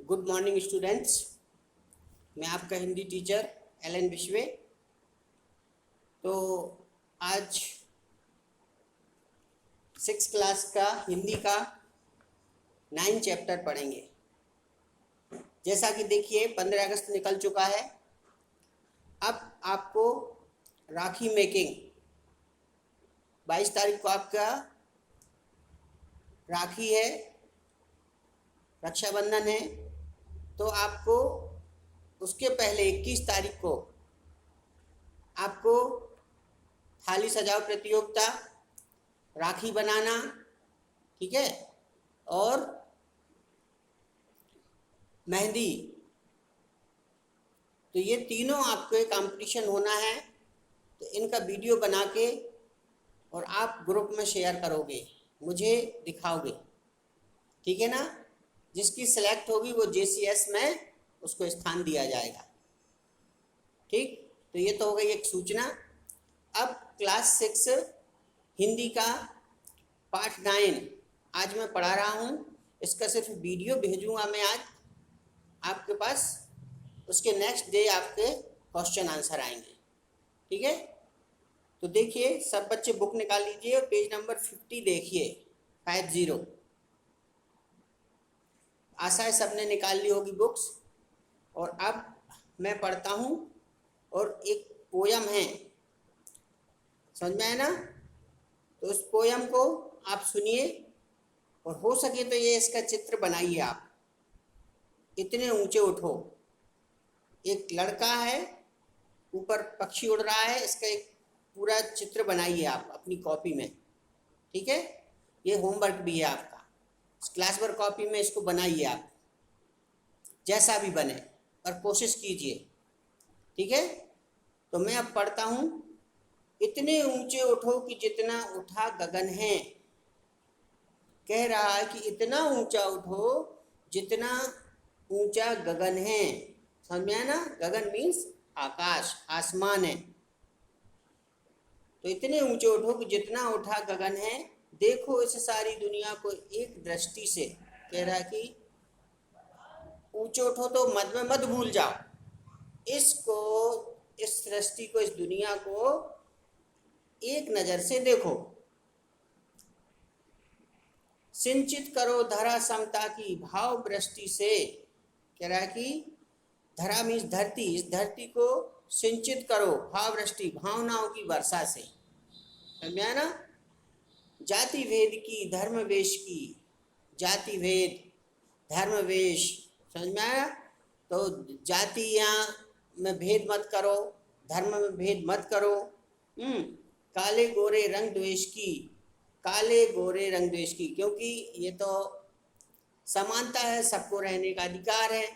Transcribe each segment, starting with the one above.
Good morning students. मैं आपका Hindi teacher LN. विश्वे। तो आज 6 क्लास का हिंदी का 9 चैप्टर पढ़ेंगे। जैसा कि देखिए 15 अगस्त निकल चुका है। अब आपको राखी मेकिंग 22 तारीख को आपका राखी है, रक्षाबंधन है। तो आपको उसके पहले 21 तारीख को आपको थाली सजाओ प्रतियोगिता, राखी बनाना, ठीक है, और मेहंदी, तो ये तीनों आपके कंपटीशन होना है। तो इनका वीडियो बना के और आप ग्रुप में शेयर करोगे, मुझे दिखाओगे, ठीक है ना। जिसकी सिलेक्ट होगी वो JCS में उसको स्थान दिया जाएगा, ठीक। तो ये तो हो गई एक सूचना। अब क्लास 6 हिंदी का पाठ 9 आज मैं पढ़ा रहा हूँ। इसका सिर्फ वीडियो भेजूँगा मैं आज आपके पास। उसके नेक्स्ट डे आपके क्वेश्चन आंसर आएंगे, ठीक है। तो देखिए सब बच्चे बुक निकाल लीजिए और पेज नंबर 50 देखिए, 50। आशा है सबने निकाल ली होगी बुक्स। और अब मैं पढ़ता हूँ और एक पोयम है, समझ में आया ना। तो उस पोयम को आप सुनिए और हो सके तो ये इसका चित्र बनाइए आप। इतने ऊंचे उठो, एक लड़का है, ऊपर पक्षी उड़ रहा है, इसका एक पूरा चित्र बनाइए आप अपनी कॉपी में, ठीक है। ये होमवर्क भी है आपका, क्लास वर्क कॉपी में इसको बनाइए आप, जैसा भी बने, और कोशिश कीजिए, ठीक है। तो मैं अब पढ़ता हूँ। इतने ऊंचे उठो कि जितना उठा गगन है। कह रहा है कि इतना ऊंचा उठो जितना ऊंचा गगन है। समझ में आया ना। गगन मीन्स आकाश, आसमान है। तो इतने ऊंचे उठो कि जितना उठा गगन है। देखो इस सारी दुनिया को एक दृष्टि से। कह रहा है कि ऊंचे उठो तो मत में मत भूल जाओ इसको, इस सृष्टि को, इस दुनिया को एक नजर से देखो। सिंचित करो धरा समता की भाव वृष्टि से। कह रहा है कि धरा मीन्स धरती, इस धरती को सिंचित करो, भाव वृष्टि भावनाओं की वर्षा से। समझ में आया ना। जाति भेद की धर्म वेश की, जाति भेद धर्म वेश, समझ में आया। तो जातियाँ में भेद मत करो, धर्म में भेद मत करो। काले गोरे रंग द्वेष की, काले गोरे रंग द्वेष की, क्योंकि ये तो समानता है, सबको रहने का अधिकार है,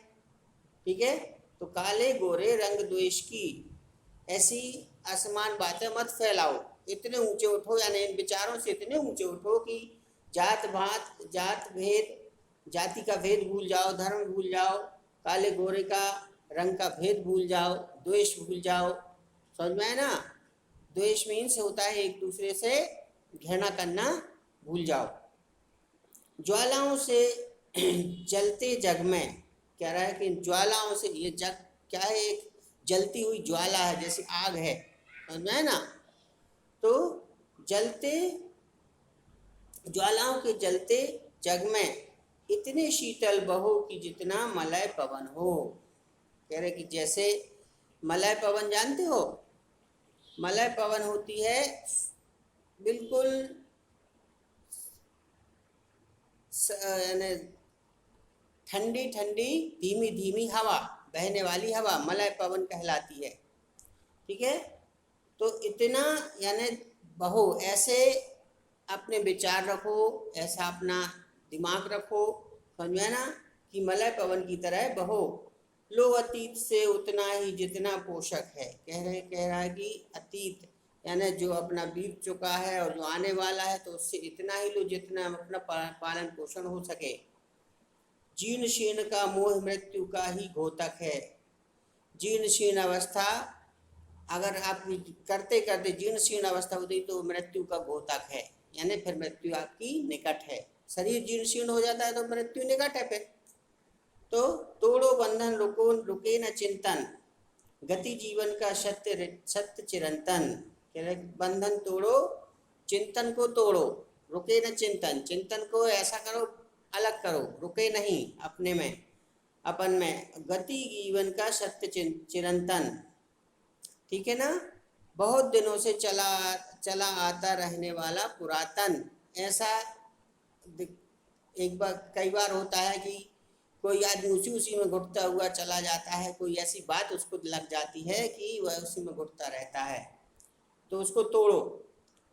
ठीक है। तो काले गोरे रंग द्वेष की ऐसी असमान बातें मत फैलाओ। इतने ऊंचे उठो, यानी इन विचारों से इतने ऊंचे उठो कि जात भात, जात भेद, जाति का भेद भूल जाओ, धर्म भूल जाओ, काले गोरे का रंग का भेद भूल जाओ, द्वेष भूल जाओ। समझ में आया ना। द्वेष मीन्स होता है एक दूसरे से घृणा करना, भूल जाओ। ज्वालाओं से जलते जग में। कह रहा है कि ज्वालाओं से, ये जग क्या है, एक जलती हुई ज्वाला है, जैसे आग है, समझ में है ना। तो जलते ज्वालाओं के जलते जग में इतने शीतल बहो कि जितना मलय पवन हो। कह रहे कि जैसे मलय पवन जानते हो, मलय पवन होती है बिल्कुल ठंडी ठंडी धीमी धीमी हवा, बहने वाली हवा मलय पवन कहलाती है, ठीक है। तो इतना यानी बहो, ऐसे अपने विचार रखो, ऐसा अपना दिमाग रखो, समझ में ना, कि मलय पवन की तरह बहो। लो अतीत से उतना ही जितना पोषक है। कह रहा है कि अतीत यानी जो अपना बीत चुका है और जो आने वाला है, तो उससे इतना ही लो जितना अपना पालन पोषण हो सके। जीर्ण शीर्ण का मोह मृत्यु का ही घोतक है। जीर्ण शीर्ण अवस्था अगर आप करते करते जीर्ण शीर्ण अवस्था होती तो मृत्यु का घोतक है, यानी फिर मृत्यु आपकी निकट है। शरीर जीर्ण शीर्ण हो जाता है तो मृत्यु निकट है फिर, तो तोड़ो बंधन रुको रुके न चिंतन, गति जीवन का सत्य सत्य चिरंतन। कह रहे बंधन तोड़ो, चिंतन को तोड़ो, रुके न चिंतन, चिंतन को ऐसा करो अलग करो, रुके नहीं अपने में अपन में, गति जीवन का सत्य चिरंतन। ठीक है ना, बहुत दिनों से चला चला आता रहने वाला पुरातन। ऐसा एक बार कई बार होता है कि कोई आदमी उसी उसी में घुटता हुआ चला जाता है, कोई ऐसी बात उसको लग जाती है कि वह उसी में घुटता रहता है, तो उसको तोड़ो।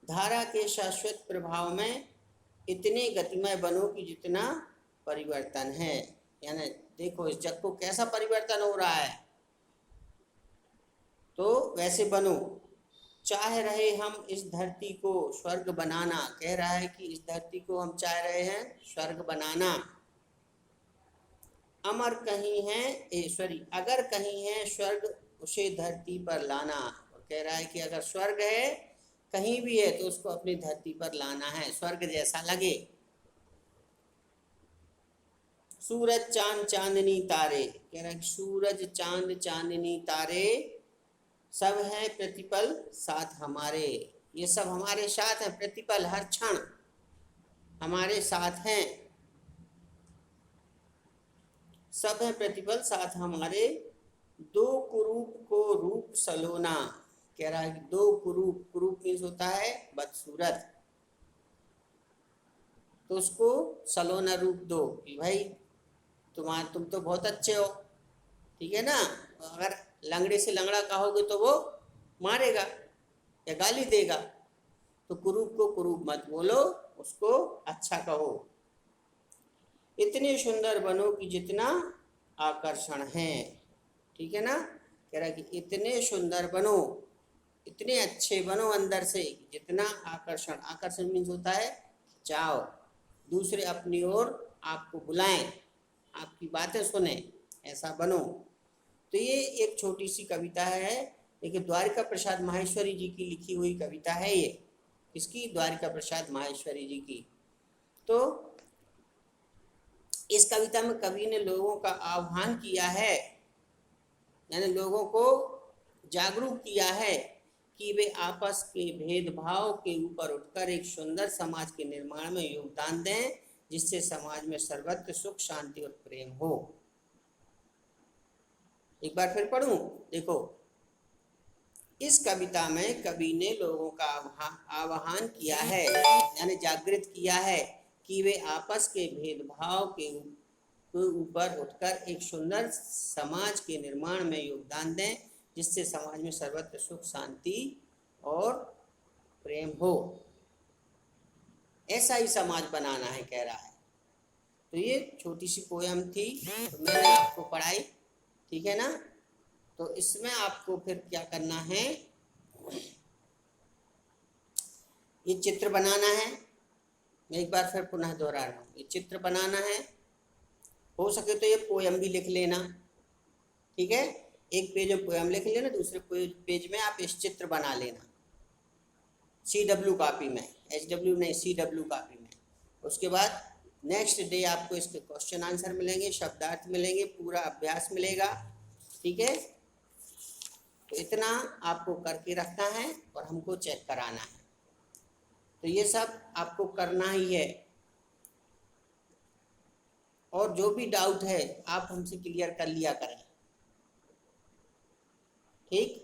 धारा के शाश्वत प्रभाव में इतने गतिमय बनो कि जितना परिवर्तन है। यानी देखो इस जग को कैसा परिवर्तन हो रहा है, तो वैसे बनो। चाह रहे हम इस धरती को स्वर्ग बनाना, कह रहा है कि इस धरती को हम चाह रहे हैं स्वर्ग बनाना। अमर कहीं है सॉरी अगर कहीं है स्वर्ग उसे धरती पर लाना। और कह रहा है कि अगर स्वर्ग है कहीं भी है तो उसको अपनी धरती पर लाना है, स्वर्ग जैसा लगे। सूरज चांद चांदनी तारे, कह रहा है सूरज चांद चांदनी तारे सब है प्रतिपल साथ हमारे। ये सब हमारे साथ है, प्रतिपल हर क्षण हमारे साथ हैं, सब है प्रतिपल साथ हमारे। दो कुरूप को रूप सलोना, कह रहा है कि दो कुरूप, कुरूप मीन्स होता है बदसूरत, तो उसको सलोना रूप दो कि भाई तुम तो बहुत अच्छे हो, ठीक है ना। अगर लंगड़े से लंगड़ा कहोगे तो वो मारेगा या गाली देगा, तो कुरूप को कुरूप मत बोलो, उसको अच्छा कहो। इतने सुंदर बनो कि जितना आकर्षण है, ठीक है ना। कह रहा है कि इतने सुंदर बनो, इतने अच्छे बनो अंदर से जितना आकर्षण, आकर्षण मीन्स होता है चाव, दूसरे अपनी ओर आपको बुलाएं, आपकी बातें सुने, ऐसा बनो। तो ये एक छोटी सी कविता है, लेकिन द्वारिका प्रसाद माहेश्वरी जी की लिखी हुई कविता है ये। किसकी? द्वारिका प्रसाद माहेश्वरी जी की। तो इस कविता में कवि ने लोगों का आह्वान किया है, यानी लोगों को जागरूक किया है कि वे आपस के भेदभाव के ऊपर उठकर एक सुंदर समाज के निर्माण में योगदान दें, जिससे समाज में सर्वत्र सुख शांति और प्रेम हो। एक बार फिर पढ़ूं, देखो इस कविता में कवि ने लोगों का आह्वान किया है, यानी जागृत किया है कि वे आपस के भेदभाव के ऊपर उठकर एक सुंदर समाज के निर्माण में योगदान दें, जिससे समाज में सर्वत्र सुख शांति और प्रेम हो। ऐसा ही समाज बनाना है, कह रहा है। तो ये छोटी सी पोयम थी, तो मैंने आपको पढ़ाई, ठीक है ना। तो इसमें आपको फिर क्या करना है, ये चित्र बनाना है। मैं एक बार फिर पुनः दोहरा रहा हूँ, ये चित्र बनाना है। हो सके तो ये पोयम भी लिख लेना, ठीक है। एक पेज में पोयम लिख लेना, दूसरे पेज में आप इस चित्र बना लेना, CW कॉपी में, HW नहीं CW कॉपी में। उसके बाद नेक्स्ट डे आपको इसके क्वेश्चन आंसर मिलेंगे, शब्दार्थ मिलेंगे, पूरा अभ्यास मिलेगा, ठीक है। तो इतना आपको करके रखना है और हमको चेक कराना है। तो ये सब आपको करना ही है, और जो भी डाउट है आप हमसे क्लियर कर लिया करें, ठीक।